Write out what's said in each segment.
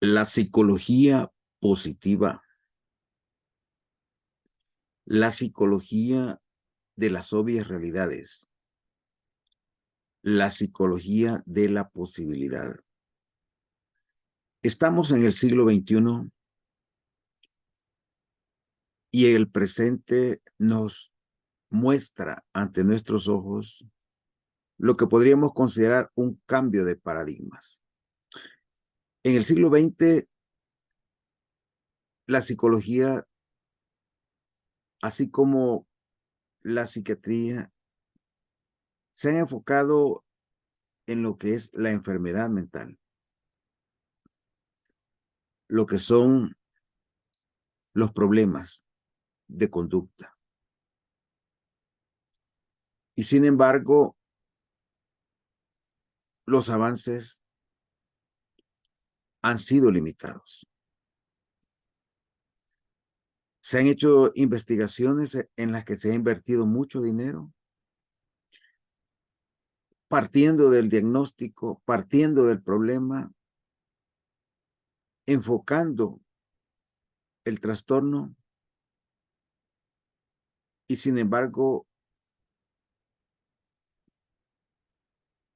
La psicología positiva, la psicología de las obvias realidades, la psicología de la posibilidad. Estamos en el siglo XXI y el presente nos muestra ante nuestros ojos lo que podríamos considerar un cambio de paradigmas. En el siglo XX, la psicología, así como la psiquiatría, se han enfocado en lo que es la enfermedad mental, lo que son los problemas de conducta. Y sin embargo, los avances han sido limitados. Se han hecho investigaciones en las que se ha invertido mucho dinero, partiendo del diagnóstico, partiendo del problema, enfocando el trastorno y sin embargo,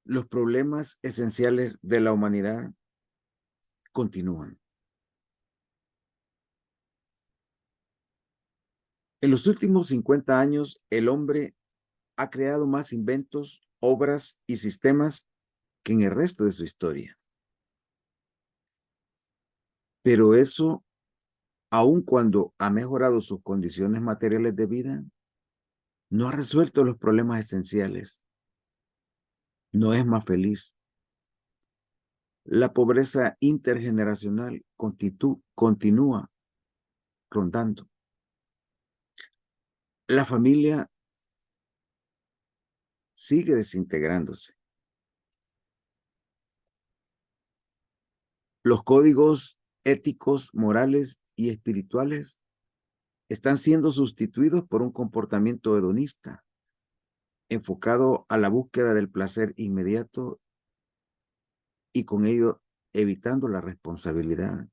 los problemas esenciales de la humanidad continúan. En los últimos 50 años, el hombre ha creado más inventos, obras y sistemas que en el resto de su historia. Pero eso, aun cuando ha mejorado sus condiciones materiales de vida, no ha resuelto los problemas esenciales. No es más feliz. La pobreza intergeneracional continúa rondando. La familia sigue desintegrándose. Los códigos éticos, morales y espirituales están siendo sustituidos por un comportamiento hedonista, enfocado a la búsqueda del placer inmediato y con ello evitando la responsabilidad.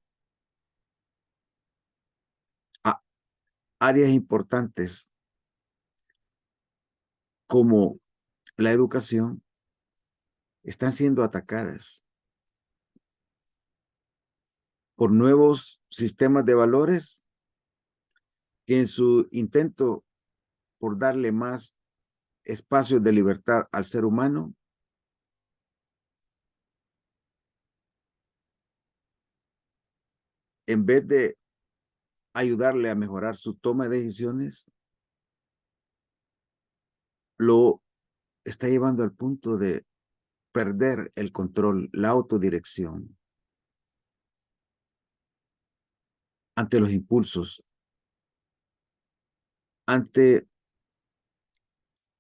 Áreas importantes como la educación están siendo atacadas por nuevos sistemas de valores que en su intento por darle más espacios de libertad al ser humano, en vez de ayudarle a mejorar su toma de decisiones, lo está llevando al punto de perder el control, la autodirección ante los impulsos, ante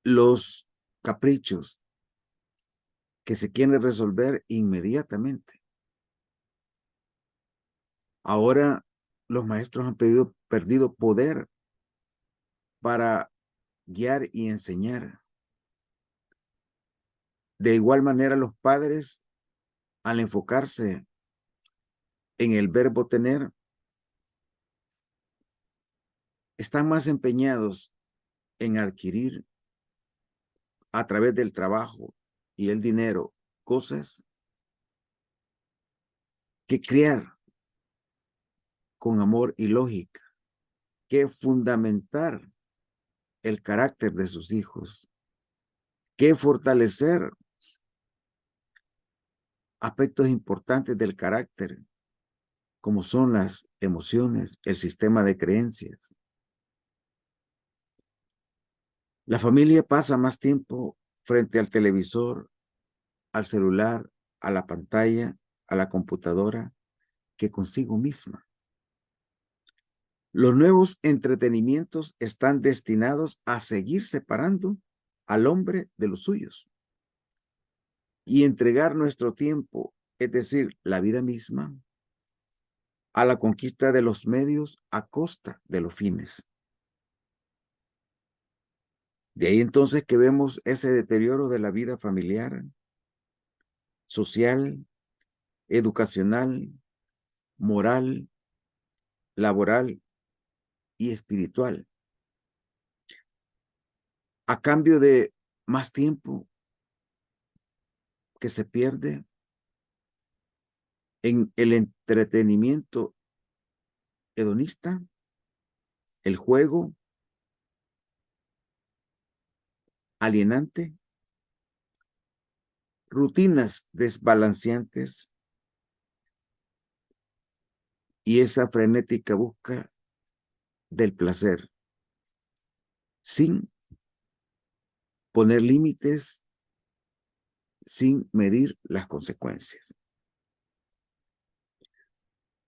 los caprichos que se quieren resolver inmediatamente. Ahora los maestros han perdido poder para guiar y enseñar. De igual manera, los padres, al enfocarse en el verbo tener, están más empeñados en adquirir a través del trabajo y el dinero cosas que crear con amor y lógica, que fundamentar el carácter de sus hijos, que fortalecer aspectos importantes del carácter, como son las emociones, el sistema de creencias. La familia pasa más tiempo frente al televisor, al celular, a la pantalla, a la computadora, que consigo misma. Los nuevos entretenimientos están destinados a seguir separando al hombre de los suyos y entregar nuestro tiempo, es decir, la vida misma, a la conquista de los medios a costa de los fines. De ahí entonces que vemos ese deterioro de la vida familiar, social, educacional, moral, laboral y espiritual, a cambio de más tiempo que se pierde en el entretenimiento hedonista, el juego alienante, rutinas desbalanceantes y esa frenética busca del placer sin poner límites, sin medir las consecuencias.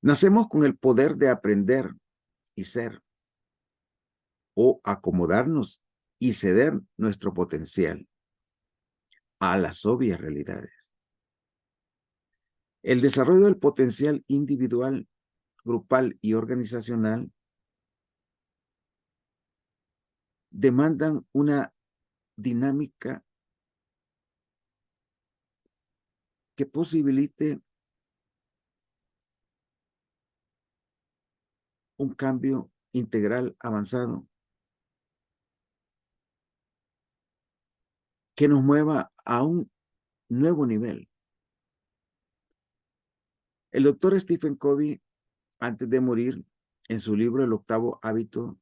Nacemos con el poder de aprender y ser, o acomodarnos y ceder nuestro potencial a las obvias realidades. El desarrollo del potencial individual, grupal y organizacional demandan una dinámica que posibilite un cambio integral avanzado que nos mueva a un nuevo nivel. El doctor Stephen Covey, antes de morir, en su libro El octavo hábito,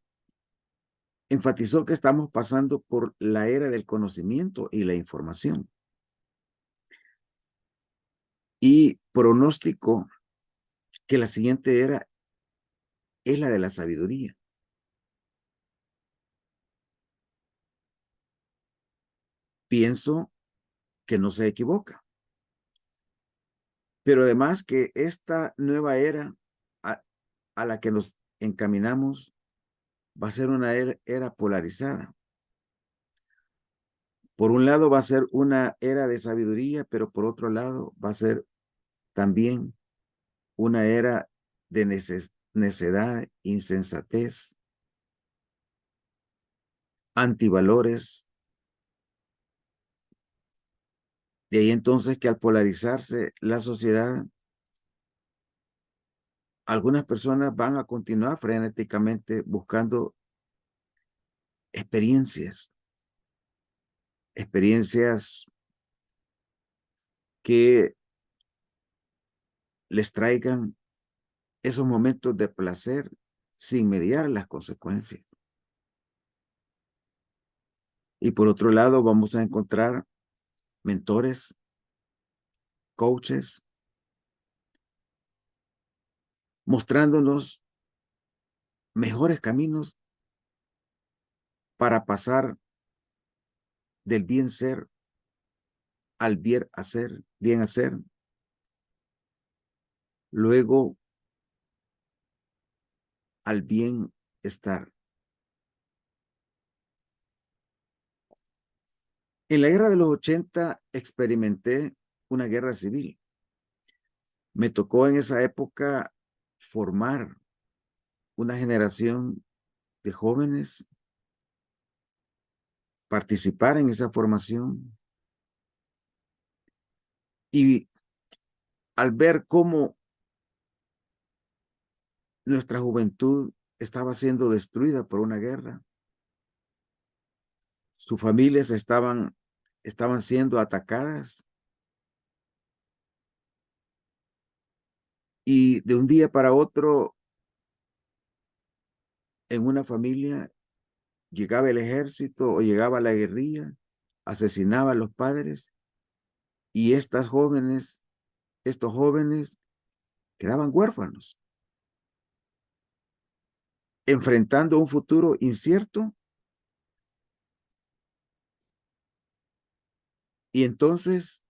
enfatizó que estamos pasando por la era del conocimiento y la información. Y pronóstico que la siguiente era es la de la sabiduría. Pienso que no se equivoca. Pero además que esta nueva era a la que nos encaminamos va a ser una era polarizada. Por un lado va a ser una era de sabiduría, pero por otro lado va a ser también una era de necedad, insensatez, antivalores. De ahí entonces que al polarizarse la sociedad, algunas personas van a continuar frenéticamente buscando experiencias que les traigan esos momentos de placer sin mediar las consecuencias. Y por otro lado, vamos a encontrar mentores, coaches, mostrándonos mejores caminos para pasar del bien ser al bien hacer, luego al bienestar. En la guerra de los 80 experimenté una guerra civil. Me tocó en esa época formar una generación de jóvenes, participar en esa formación y al ver cómo nuestra juventud estaba siendo destruida por una guerra, sus familias estaban siendo atacadas y de un día para otro en una familia llegaba el ejército o llegaba la guerrilla, asesinaba a los padres y estos jóvenes quedaban huérfanos, enfrentando un futuro incierto. Y entonces,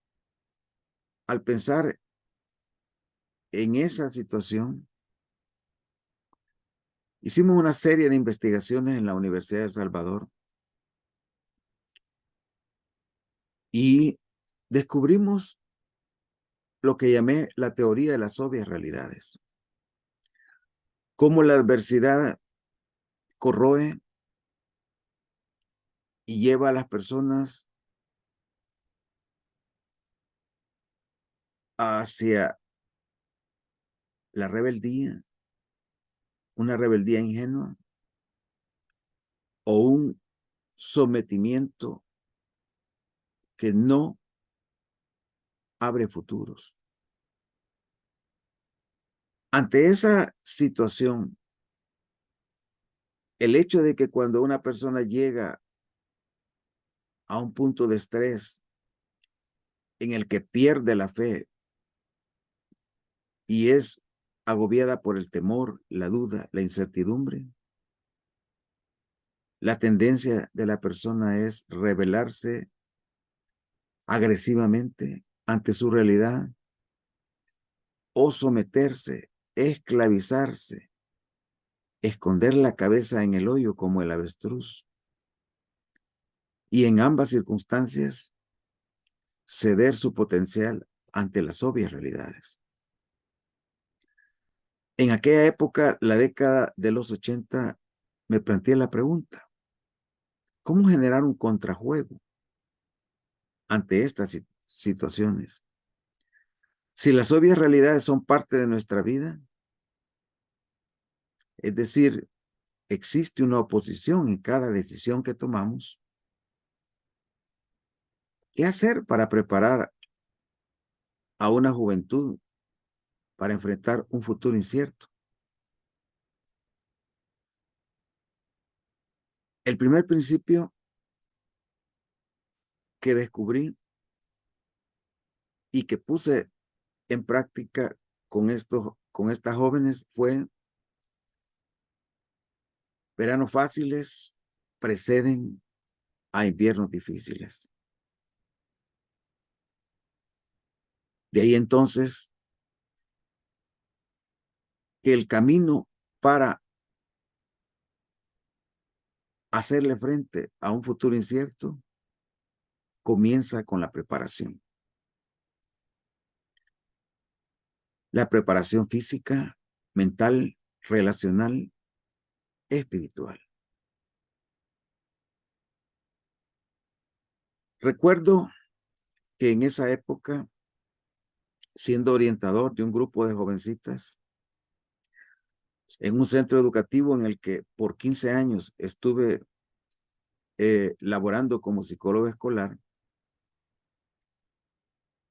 al pensar en esa situación, hicimos una serie de investigaciones en la Universidad de El Salvador y descubrimos lo que llamé la teoría de las obvias realidades. Cómo la adversidad corroe y lleva a las personas hacia la rebeldía, una rebeldía ingenua o un sometimiento que no abre futuros. Ante esa situación, el hecho de que cuando una persona llega a un punto de estrés en el que pierde la fe y es agobiada por el temor, la duda, la incertidumbre, la tendencia de la persona es rebelarse agresivamente ante su realidad o someterse, esclavizarse, esconder la cabeza en el hoyo como el avestruz. Y en ambas circunstancias, ceder su potencial ante las obvias realidades. En aquella época, la década de los 80, me planteé la pregunta: ¿cómo generar un contrajuego ante estas situaciones? Si las obvias realidades son parte de nuestra vida, es decir, existe una oposición en cada decisión que tomamos, ¿qué hacer para preparar a una juventud para enfrentar un futuro incierto? El primer principio que descubrí y que puse en práctica con estas jóvenes fue: veranos fáciles preceden a inviernos difíciles. De ahí entonces que el camino para hacerle frente a un futuro incierto comienza con la preparación. La preparación física, mental, relacional, espiritual. Recuerdo que en esa época, siendo orientador de un grupo de jovencitas, en un centro educativo en el que por 15 años estuve laborando como psicólogo escolar,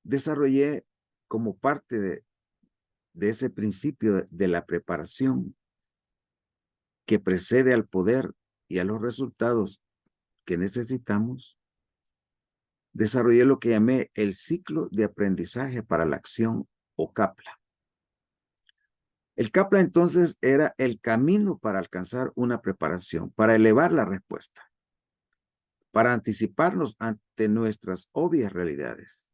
desarrollé como parte de ese principio de la preparación que precede al poder y a los resultados que necesitamos, desarrollé lo que llamé el ciclo de aprendizaje para la acción o CAPLA. El CAPLA entonces era el camino para alcanzar una preparación, para elevar la respuesta, para anticiparnos ante nuestras obvias realidades.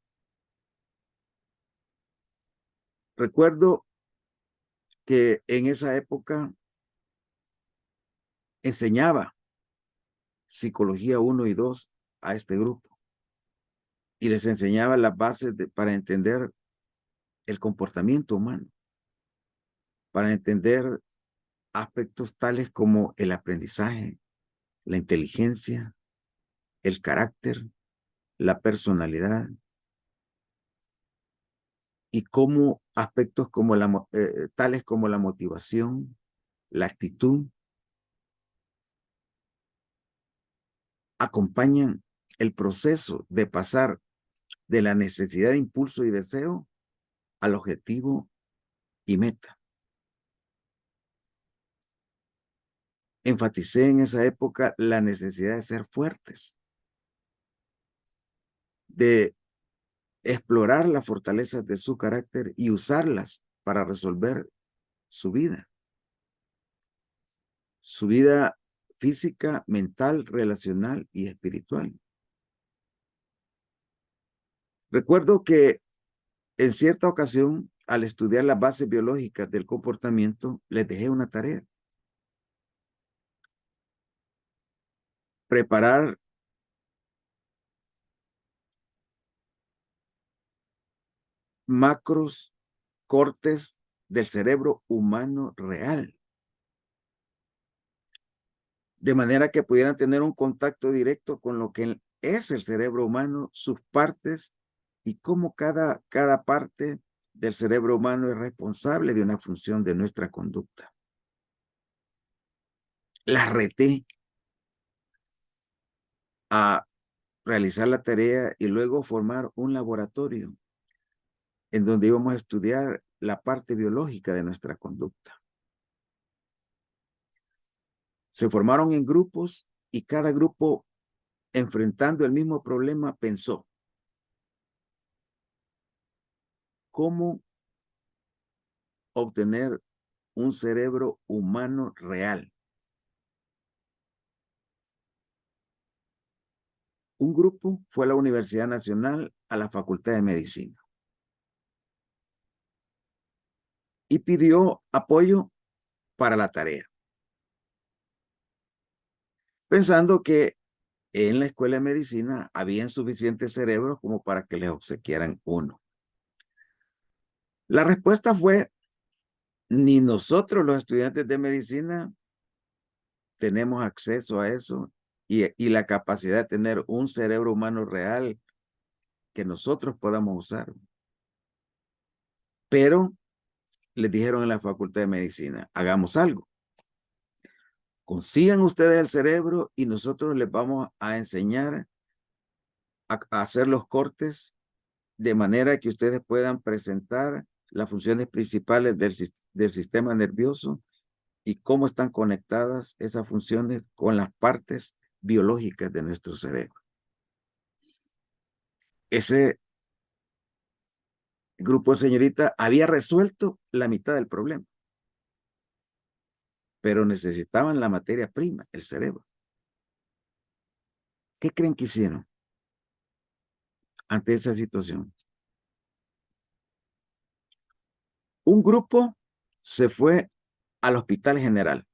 Recuerdo que en esa época enseñaba psicología 1 y 2 a este grupo y les enseñaba las bases para entender el comportamiento humano, para entender aspectos tales como el aprendizaje, la inteligencia, el carácter, la personalidad, y cómo aspectos como tales como la motivación, la actitud, acompañan el proceso de pasar de la necesidad de impulso y deseo al objetivo y meta. Enfaticé en esa época la necesidad de ser fuertes, de explorar las fortalezas de su carácter y usarlas para resolver su vida física, mental, relacional y espiritual. Recuerdo que en cierta ocasión, al estudiar las bases biológicas del comportamiento, les dejé una tarea: preparar macros cortes del cerebro humano real, de manera que pudieran tener un contacto directo con lo que es el cerebro humano, sus partes y cómo cada parte del cerebro humano es responsable de una función de nuestra conducta. La reté a realizar la tarea y luego formar un laboratorio en donde íbamos a estudiar la parte biológica de nuestra conducta. Se formaron en grupos y cada grupo, enfrentando el mismo problema, pensó: ¿cómo obtener un cerebro humano real? Un grupo fue a la Universidad Nacional, a la Facultad de Medicina, y pidió apoyo para la tarea, pensando que en la Escuela de Medicina habían suficientes cerebros como para que les obsequiaran uno. La respuesta fue: ni nosotros los estudiantes de medicina tenemos acceso a eso y la capacidad de tener un cerebro humano real que nosotros podamos usar. Pero les dijeron en la Facultad de Medicina: hagamos algo. Consigan ustedes el cerebro y nosotros les vamos a enseñar a hacer los cortes de manera que ustedes puedan presentar las funciones principales del sistema nervioso y cómo están conectadas esas funciones con las partes biológicas de nuestro cerebro. Ese grupo de señoritas había resuelto la mitad del problema, pero necesitaban la materia prima, el cerebro. ¿Qué creen que hicieron ante esa situación? Un grupo se fue al Hospital General,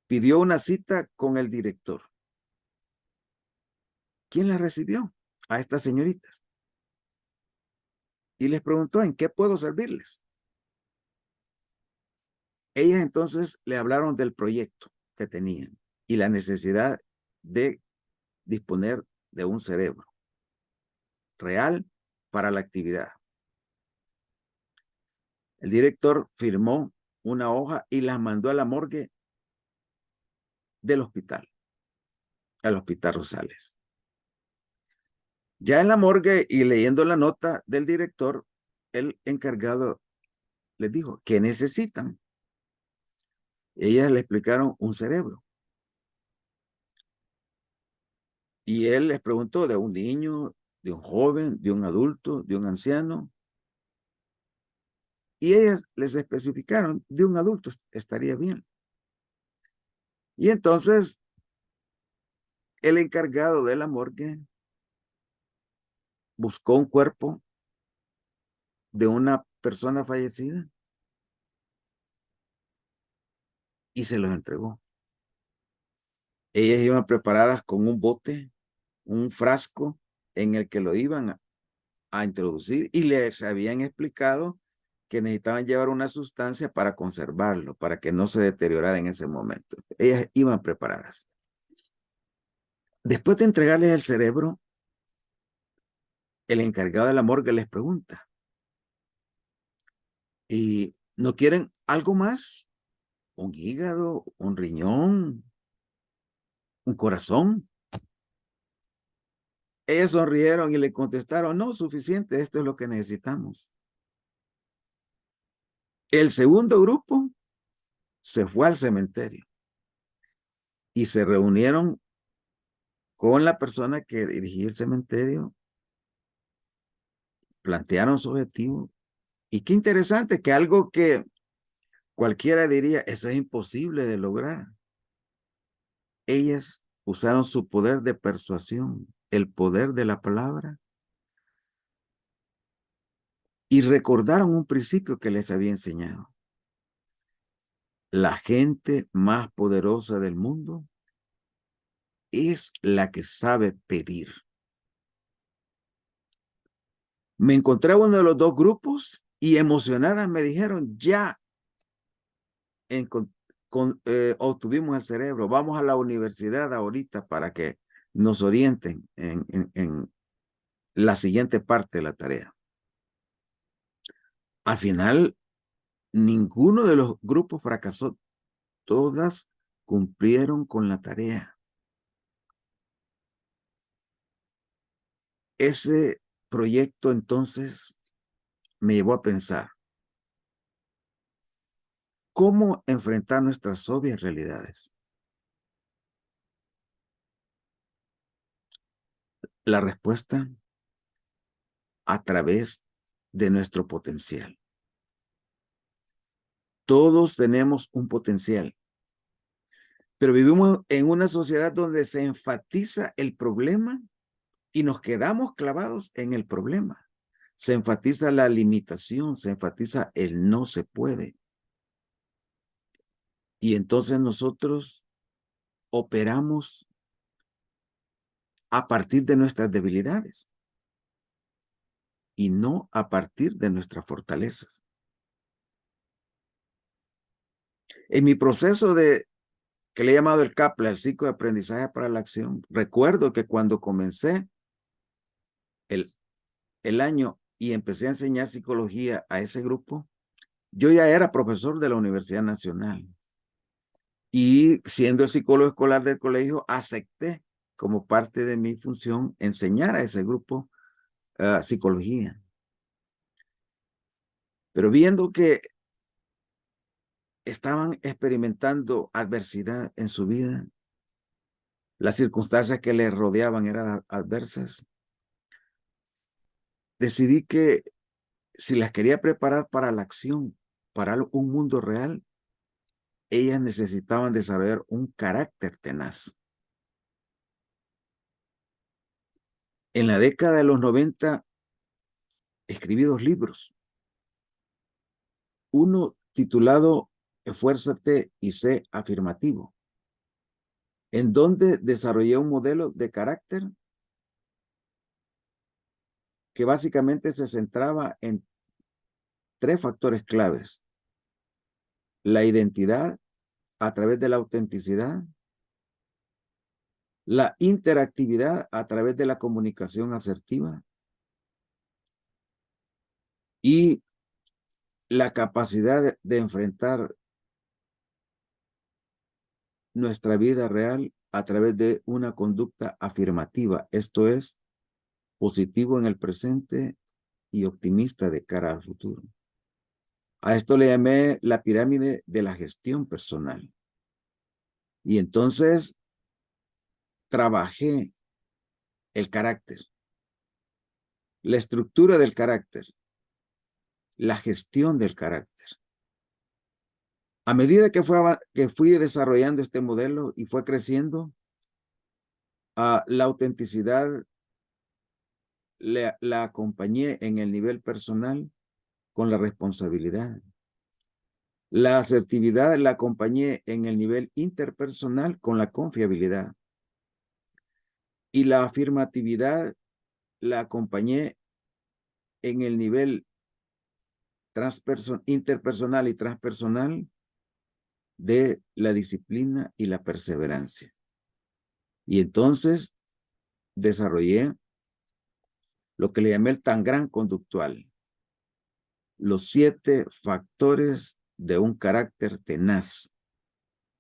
pidió una cita con el director. ¿Quién la recibió? A estas señoritas. Y les preguntó: ¿en qué puedo servirles? Ellas entonces le hablaron del proyecto que tenían y la necesidad de disponer de un cerebro real para la actividad. El director firmó una hoja y las mandó a la morgue del hospital, al Hospital Rosales. Ya en la morgue y leyendo la nota del director, el encargado les dijo: ¿qué necesitan? Ellas le explicaron: un cerebro. Y él les preguntó: ¿de un niño, de un joven, de un adulto, de un anciano? Y ellas les especificaron: de un adulto estaría bien. Y entonces el encargado de la morgue buscó un cuerpo de una persona fallecida y se los entregó. Ellas iban preparadas con un bote, un frasco en el que lo iban a introducir y les habían explicado que necesitaban llevar una sustancia para conservarlo, para que no se deteriorara en ese momento. Ellas iban preparadas. Después de entregarles el cerebro, el encargado de la morgue les pregunta: ¿y no quieren algo más? ¿Un hígado, un riñón, un corazón? Ellas sonrieron y le contestaron: no, suficiente, esto es lo que necesitamos. El segundo grupo se fue al cementerio y se reunieron con la persona que dirigía el cementerio, plantearon su objetivo. Y qué interesante que algo que cualquiera diría: eso es imposible de lograr. Ellas usaron su poder de persuasión, el poder de la palabra, y recordaron un principio que les había enseñado. La gente más poderosa del mundo es la que sabe pedir. Me encontré a uno de los dos grupos y emocionadas me dijeron: ya obtuvimos el cerebro, vamos a la universidad ahorita para que nos orienten en la siguiente parte de la tarea. Al final, ninguno de los grupos fracasó. Todas cumplieron con la tarea. Ese proyecto entonces me llevó a pensar, ¿cómo enfrentar nuestras obvias realidades? La respuesta, a través de nuestro potencial. Todos tenemos un potencial, pero vivimos en una sociedad donde se enfatiza el problema y nos quedamos clavados en el problema. Se enfatiza la limitación, se enfatiza el no se puede. Y entonces nosotros operamos a partir de nuestras debilidades y no a partir de nuestras fortalezas. En mi proceso que le he llamado el CAPLA, el ciclo de aprendizaje para la acción, recuerdo que cuando comencé el año y empecé a enseñar psicología a ese grupo, yo ya era profesor de la Universidad Nacional. Y siendo el psicólogo escolar del colegio, acepté como parte de mi función enseñar a ese grupo psicología. Pero viendo que estaban experimentando adversidad en su vida, las circunstancias que les rodeaban eran adversas, decidí que si las quería preparar para la acción, para un mundo real, ellas necesitaban desarrollar un carácter tenaz. En la década de los 90, escribí 2 libros. Uno titulado Esfuérzate y sé afirmativo, en donde desarrollé un modelo de carácter que básicamente se centraba en 3 factores claves: la identidad a través de la autenticidad, la interactividad a través de la comunicación asertiva y la capacidad de enfrentar nuestra vida real a través de una conducta afirmativa, esto es, positivo en el presente y optimista de cara al futuro. A esto le llamé la pirámide de la gestión personal. Y entonces trabajé el carácter, la estructura del carácter, la gestión del carácter. A medida que fui desarrollando este modelo y fue creciendo, la autenticidad la acompañé en el nivel personal con la responsabilidad. La asertividad la acompañé en el nivel interpersonal con la confiabilidad. Y la afirmatividad la acompañé en el nivel interpersonal y transpersonal de la disciplina y la perseverancia. Y entonces desarrollé lo que le llamé el Tangram conductual, los 7 factores de un carácter tenaz,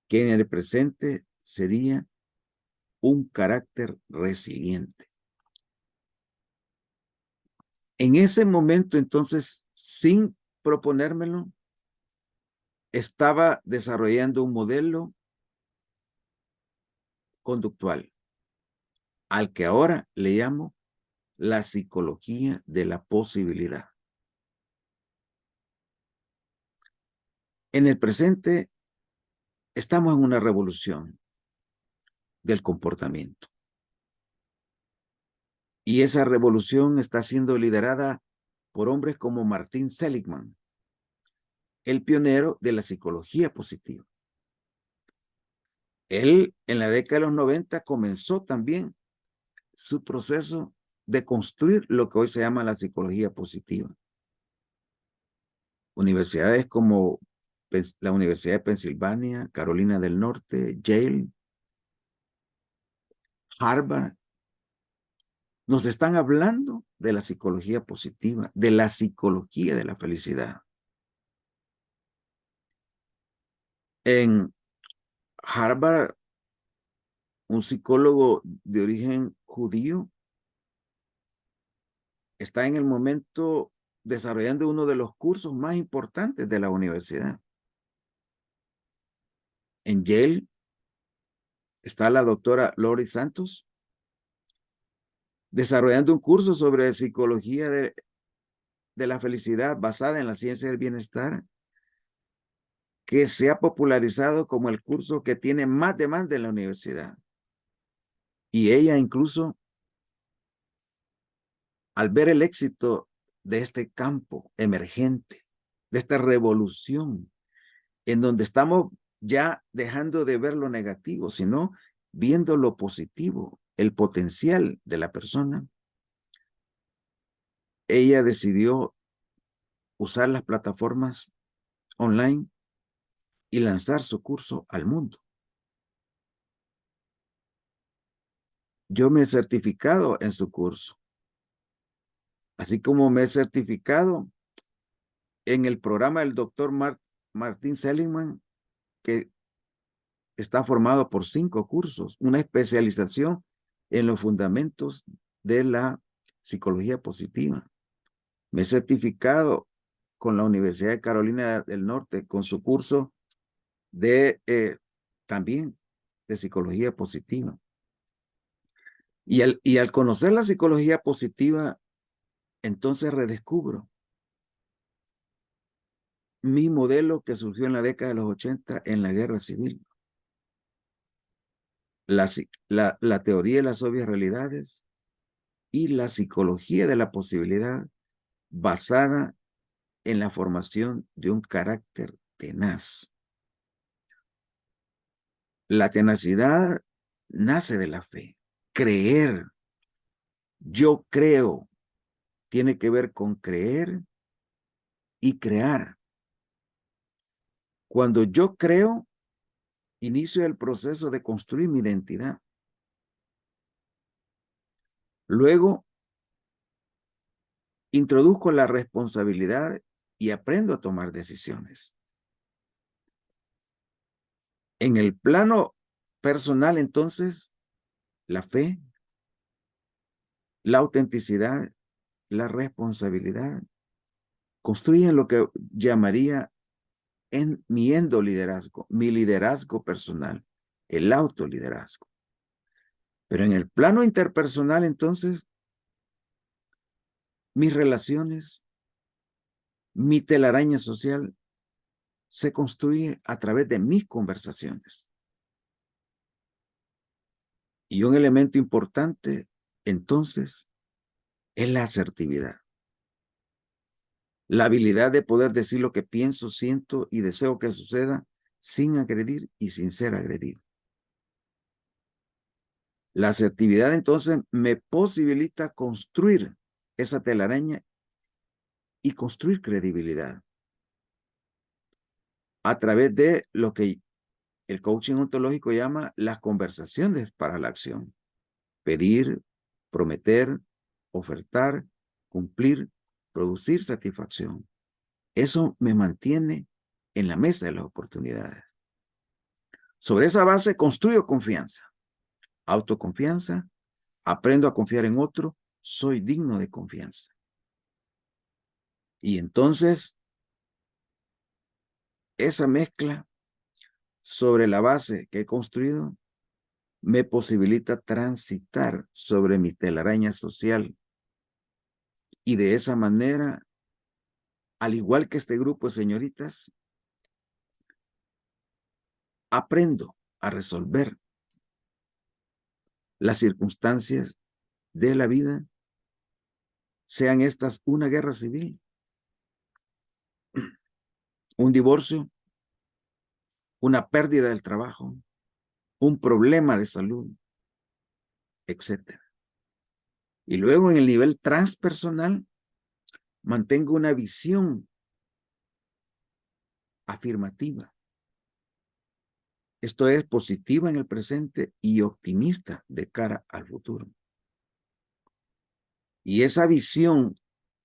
que en el presente sería un carácter resiliente. En ese momento, entonces, sin proponérmelo, estaba desarrollando un modelo conductual, al que ahora le llamo la psicología de la posibilidad. En el presente, estamos en una revolución del comportamiento. Y esa revolución está siendo liderada por hombres como Martin Seligman, el pionero de la psicología positiva. Él, en la década de los 90, comenzó también su proceso de construir lo que hoy se llama la psicología positiva. Universidades como la Universidad de Pensilvania, Carolina del Norte, Yale, Harvard, Nos están hablando de la psicología positiva, de la psicología de la felicidad. En Harvard, un psicólogo de origen judío está en el momento desarrollando uno de los cursos más importantes de la universidad. En Yale está la doctora Lori Santos desarrollando un curso sobre psicología de la felicidad basada en la ciencia del bienestar, que se ha popularizado como el curso que tiene más demanda en la universidad. Y ella incluso, al ver el éxito de este campo emergente, de esta revolución, en donde estamos ya dejando de ver lo negativo, sino viendo lo positivo, el potencial de la persona, ella decidió usar las plataformas online y lanzar su curso al mundo. Yo me he certificado en su curso, así como me he certificado en el programa del doctor Martin Seligman, que está formado por 5 cursos, una especialización en los fundamentos de la psicología positiva. Me he certificado con la Universidad de Carolina del Norte, con su curso de también de psicología positiva. Y al conocer la psicología positiva, entonces redescubro mi modelo que surgió en la década de los 80 en la guerra civil. La teoría de las obvias realidades y la psicología de la posibilidad basada en la formación de un carácter tenaz. La tenacidad nace de la fe. Creer, yo creo, tiene que ver con creer y crear. Cuando yo creo, inicio el proceso de construir mi identidad. Luego, introduzco la responsabilidad y aprendo a tomar decisiones. En el plano personal, entonces, la fe, la autenticidad, la responsabilidad construyen lo que llamaría en mi endoliderazgo, mi liderazgo personal, el autoliderazgo. Pero en el plano interpersonal, entonces, mis relaciones, mi telaraña social se construye a través de mis conversaciones. Y un elemento importante, entonces, es la asertividad. La habilidad de poder decir lo que pienso, siento y deseo que suceda sin agredir y sin ser agredido. La asertividad entonces me posibilita construir esa telaraña y construir credibilidad a través de lo que el coaching ontológico llama las conversaciones para la acción. Pedir, prometer, ofertar, cumplir, producir satisfacción. Eso me mantiene en la mesa de las oportunidades. Sobre esa base construyo confianza, autoconfianza, aprendo a confiar en otro, soy digno de confianza. Y entonces, esa mezcla sobre la base que he construido me posibilita transitar sobre mi telaraña social y de esa manera, al igual que este grupo de señoritas, aprendo a resolver las circunstancias de la vida, sean estas una guerra civil, un divorcio, una pérdida del trabajo, un problema de salud, etc. Y luego en el nivel transpersonal, mantengo una visión afirmativa. Esto es positiva en el presente y optimista de cara al futuro. Y esa visión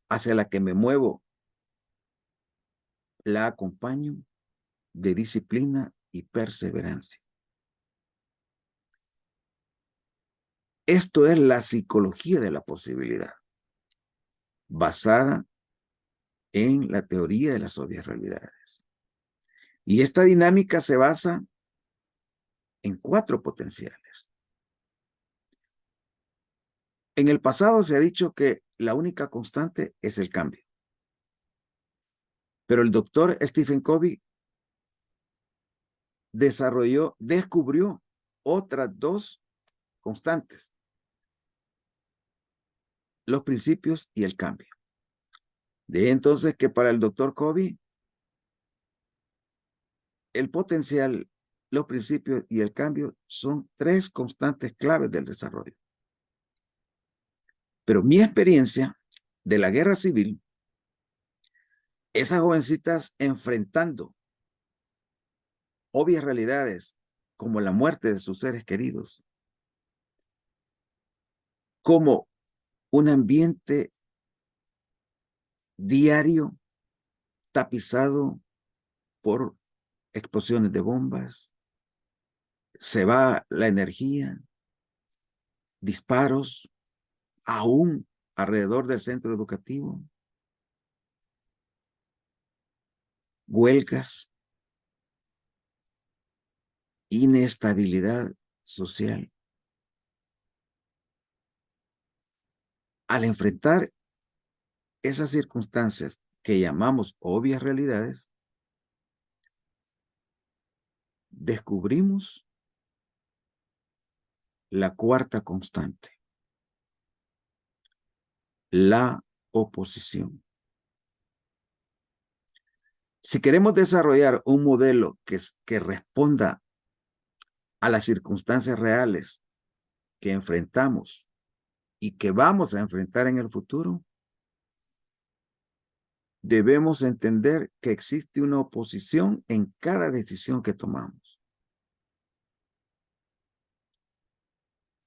hacia la que me muevo, la acompaño de disciplina y perseverancia. Esto es la psicología de la posibilidad, basada en la teoría de las obvias realidades. Y esta dinámica se basa en 4 potenciales. En el pasado se ha dicho que la única constante es el cambio. Pero el doctor Stephen Covey descubrió otras 2 constantes: los principios y el cambio. De entonces que para el doctor Covey, el potencial, los principios y el cambio son 3 constantes claves del desarrollo. Pero mi experiencia de la guerra civil, esas jovencitas enfrentando obvias realidades como la muerte de sus seres queridos, como un ambiente diario tapizado por explosiones de bombas, se va la energía, disparos, aún alrededor del centro educativo, huelgas, inestabilidad social. Al enfrentar esas circunstancias que llamamos obvias realidades, descubrimos la 4ª constante: la oposición. Si queremos desarrollar un modelo que responda a las circunstancias reales que enfrentamos y que vamos a enfrentar en el futuro, debemos entender que existe una oposición en cada decisión que tomamos.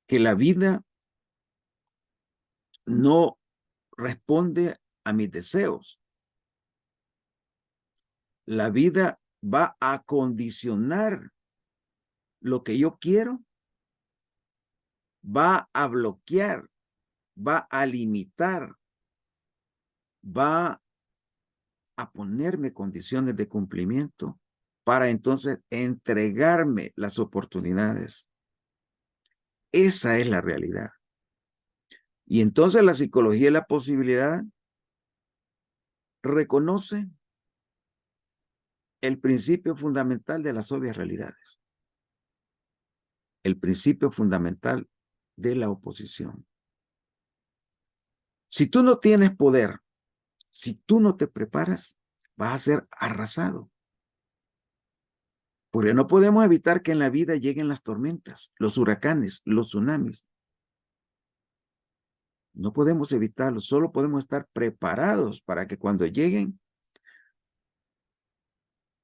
Que la vida no responde a mis deseos. La vida va a condicionar lo que yo quiero, va a bloquear, va a limitar, va a ponerme condiciones de cumplimiento para entonces entregarme las oportunidades. Esa es la realidad. Y entonces la psicología de la posibilidad reconoce el principio fundamental de las obvias realidades. El principio fundamental de la oposición. Si tú no tienes poder, si tú no te preparas, vas a ser arrasado. Porque no podemos evitar que en la vida lleguen las tormentas, los huracanes, los tsunamis. No podemos evitarlo, solo podemos estar preparados para que cuando lleguen,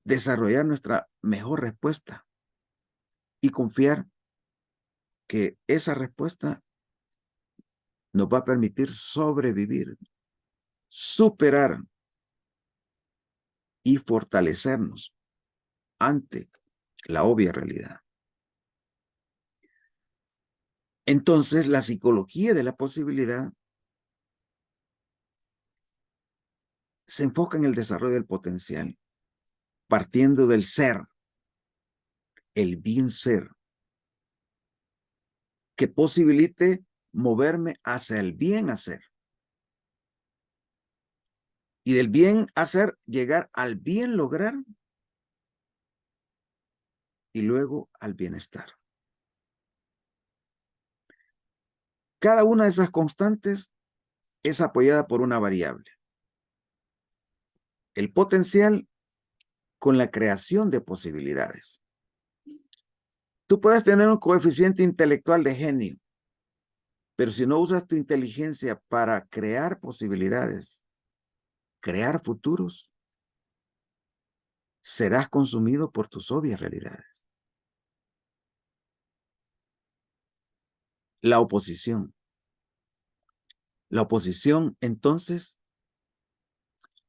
desarrollar nuestra mejor respuesta y confiar que esa respuesta nos va a permitir sobrevivir, superar y fortalecernos ante la obvia realidad. Entonces, la psicología de la posibilidad se enfoca en el desarrollo del potencial, partiendo del ser, el bien ser, que posibilite moverme hacia el bien hacer. Y del bien hacer, llegar al bien lograr y luego al bienestar. Cada una de esas constantes es apoyada por una variable. El potencial con la creación de posibilidades. Tú puedes tener un coeficiente intelectual de genio, pero si no usas tu inteligencia para crear posibilidades, crear futuros, serás consumido por tus obvias realidades. La oposición. La oposición, entonces,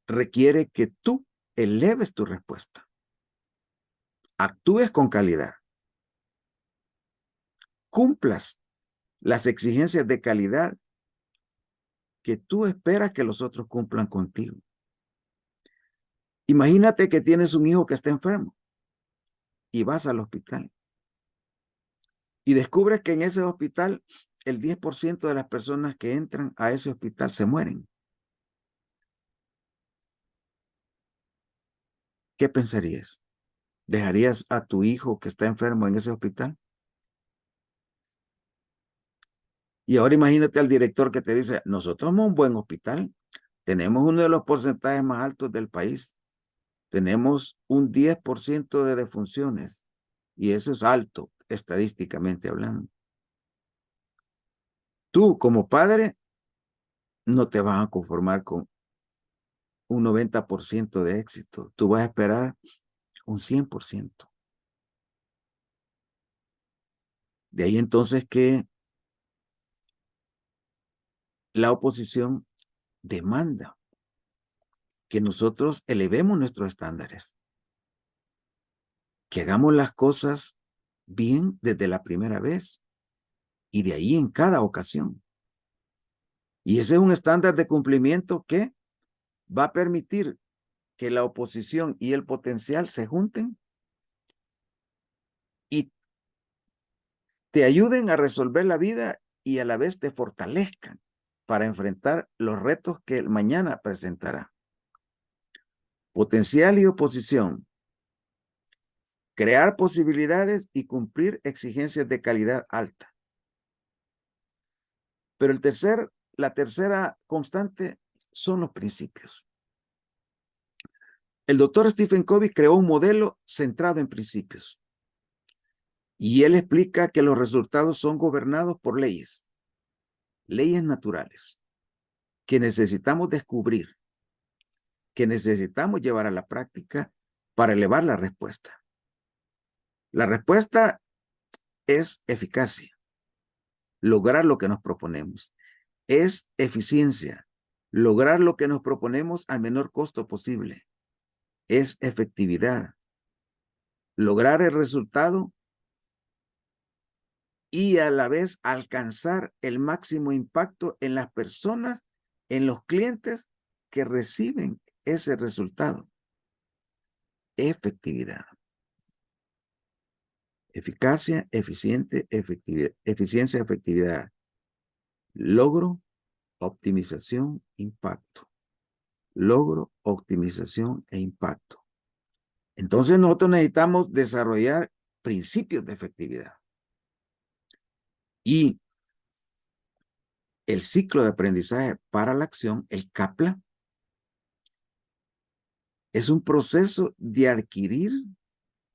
requiere que tú eleves tu respuesta, actúes con calidad, cumplas las exigencias de calidad que tú esperas que los otros cumplan contigo. Imagínate que tienes un hijo que está enfermo y vas al hospital y descubres que en ese hospital el 10% de las personas que entran a ese hospital se mueren. ¿Qué pensarías? ¿Dejarías a tu hijo que está enfermo en ese hospital? Y ahora imagínate al director que te dice, nosotros somos un buen hospital, tenemos uno de los porcentajes más altos del país, tenemos un 10% de defunciones y eso es alto estadísticamente hablando. Tú como padre no te vas a conformar con un 90% de éxito, tú vas a esperar un 100%. De ahí entonces que la oposición demanda que nosotros elevemos nuestros estándares, que hagamos las cosas bien desde la primera vez y de ahí en cada ocasión. Y ese es un estándar de cumplimiento que va a permitir que la oposición y el potencial se junten y te ayuden a resolver la vida y a la vez te fortalezcan para enfrentar los retos que el mañana presentará. Potencial y oposición. Crear posibilidades y cumplir exigencias de calidad alta. Pero la tercera constante son los principios. El doctor Stephen Covey creó un modelo centrado en principios. Y él explica que los resultados son gobernados por leyes naturales, que necesitamos descubrir, que necesitamos llevar a la práctica para elevar la respuesta. La respuesta es eficacia, lograr lo que nos proponemos. Es eficiencia, lograr lo que nos proponemos al menor costo posible. Es efectividad, lograr el resultado y a la vez alcanzar el máximo impacto en las personas, en los clientes que reciben ese resultado. Efectividad. Eficacia, eficiencia, efectividad. Logro, optimización, impacto. Logro, optimización e impacto. Entonces nosotros necesitamos desarrollar principios de efectividad. Y el ciclo de aprendizaje para la acción, el CAPLA, es un proceso de adquirir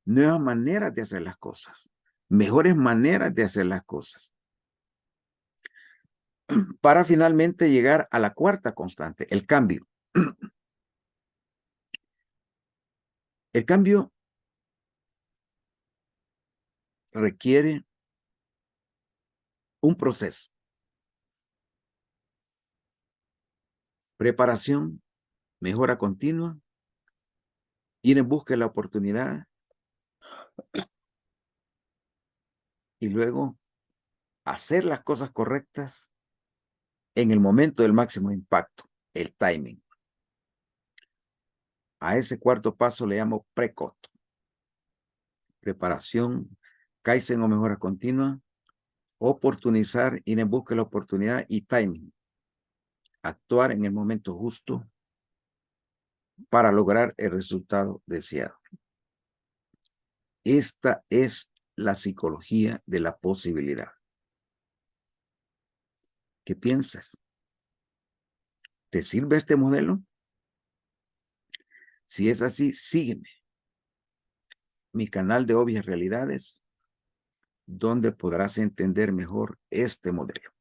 nuevas maneras de hacer las cosas, mejores maneras de hacer las cosas, para finalmente llegar a la cuarta constante, el cambio. El cambio requiere un proceso, preparación, mejora continua, ir en busca de la oportunidad y luego hacer las cosas correctas en el momento del máximo impacto, el timing. A ese cuarto paso le llamo precoto. Preparación, Kaizen o mejora continua, oportunizar, ir en busca de la oportunidad y timing. Actuar en el momento justo para lograr el resultado deseado. Esta es la psicología de la posibilidad. ¿Qué piensas? ¿Te sirve este modelo? Si es así, sígueme. Mi canal de Obvias Realidades, donde podrás entender mejor este modelo.